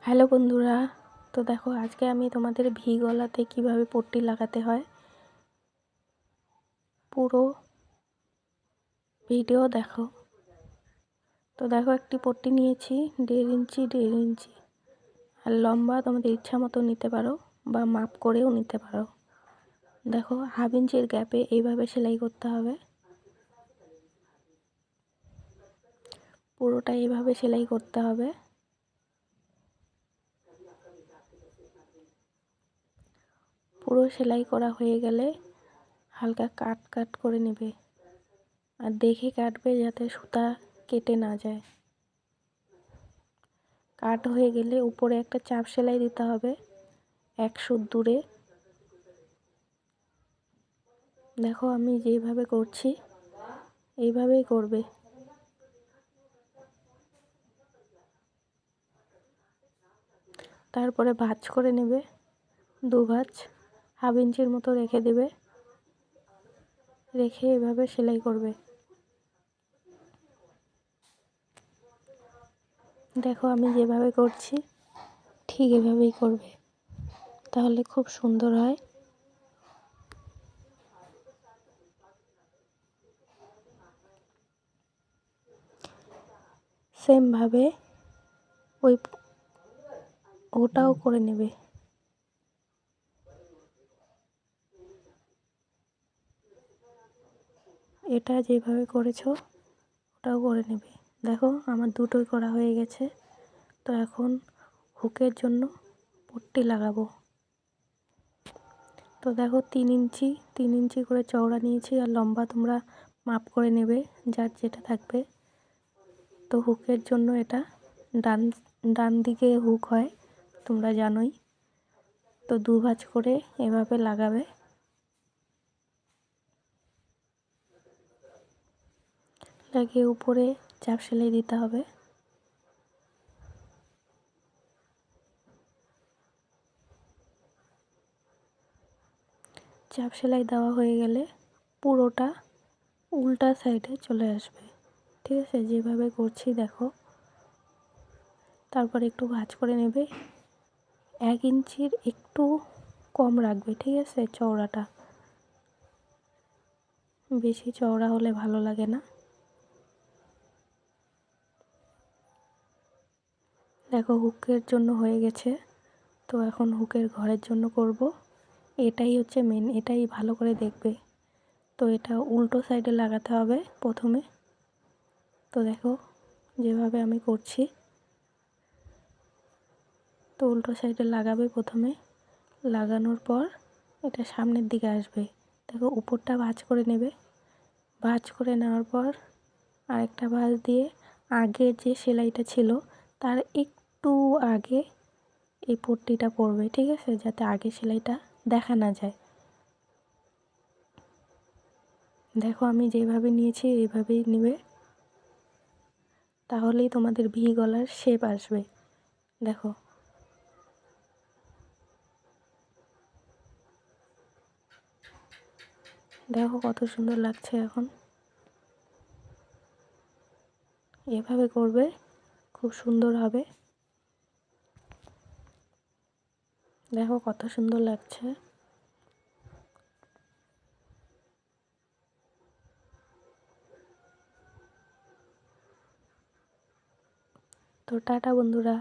Hello বন্ধুরা, তো দেখো আজকে আমি তোমাদের ভি গলাতে কিভাবে পট্টি লাগাতে হয় পুরো ভিডিও দেখো। তো দেখো একটি পট্টি নিয়েছি 1.5 ইঞ্চি আর লম্বা তোমাদের ইচ্ছা মতো নিতে পারো বা মাপ করেও নিতে পারো। দেখো 1/2 ইঞ্চির গ্যাপে এইভাবে সেলাই করতে হবে, পুরোটা এইভাবে সেলাই করতে হবে। পুরো সেলাই করা হয়ে গেলে হালকা কাট করে নেবে আর দেখে কাটবে যাতে সুতা কেটে না যায়। কাট হয়ে গেলে উপরে একটা চাপ সেলাই দিতে হবে 1 সুত দূরে। দেখো আমি যেভাবে করছি এইভাবেই করবে। তারপরে ভাঁজ করে নেবে, 2 ভাঁজ 1/2 ইঞ্চির মতো রেখে দেবে, রেখে এভাবে সেলাই করবে। দেখো আমি যেভাবে করছি ঠিক এভাবেই করবে, তাহলে খুব সুন্দর হয়। সেমভাবে ওটাও করে নেবে। এটা যেভাবে করেছো ওটাও করে নেবে। দেখো আমার দুটোই করা হয়ে গেছে। তো এখন হুকের জন্য পট্টি লাগাবো। তো দেখো 3 ইঞ্চি করে চওড়া নিয়েছি আর লম্বা তোমরা মাপ করে নেবে যার যেটা থাকবে। তো হুকের জন্য এটা ডান দিকে হুক হয় তোমরা জানোই। তো 2 ভাঁজ করে এভাবে লাগাবে, লাগিয়ে উপরে চাপ সেলাই দিতে হবে। চাপ সেলাই দেওয়া হয়ে গেলে পুরোটা উল্টা সাইডে চলে আসবে, ঠিক আছে? যেভাবে করছি দেখো। তারপর একটু ভাঁজ করে নেবে, 1 ইঞ্চির একটু কম রাখবে, ঠিক আছে? চওড়াটা বেশি চওড়া হলে ভালো লাগে না। দেখো হুকের জন্য হয়ে গেছে। তো এখন হুকের ঘরের জন্য করব। এটাই হচ্ছে মেন, এটাই ভালো করে দেখবে। তো এটা উল্টো সাইডে লাগাতে হবে প্রথমে। তো দেখো যেভাবে আমি করছি, তো উল্টো সাইডে লাগাবে প্রথমে, লাগানোর পর এটা সামনের দিকে আসবে। দেখো উপরটা ভাঁজ করে নেবে, ভাঁজ করে নেওয়ার পর আরেকটা ভাঁজ দিয়ে আগের যে সেলাইটা ছিল তার একটু আগে এই পট্টিটা পড়বে, ঠিক আছে? যাতে আগে সেলাইটা দেখা না যায়। দেখো আমি যেভাবে নিয়েছি এইভাবেই নেবে, তাহলেই তোমাদের ভি গলার শেপ আসবে। দেখো দেখো কত সুন্দর লাগছে। এখন এভাবে করবে, খুব সুন্দর হবে। দেখো কত সুন্দর লাগছে। তো টাটা বন্ধুরা।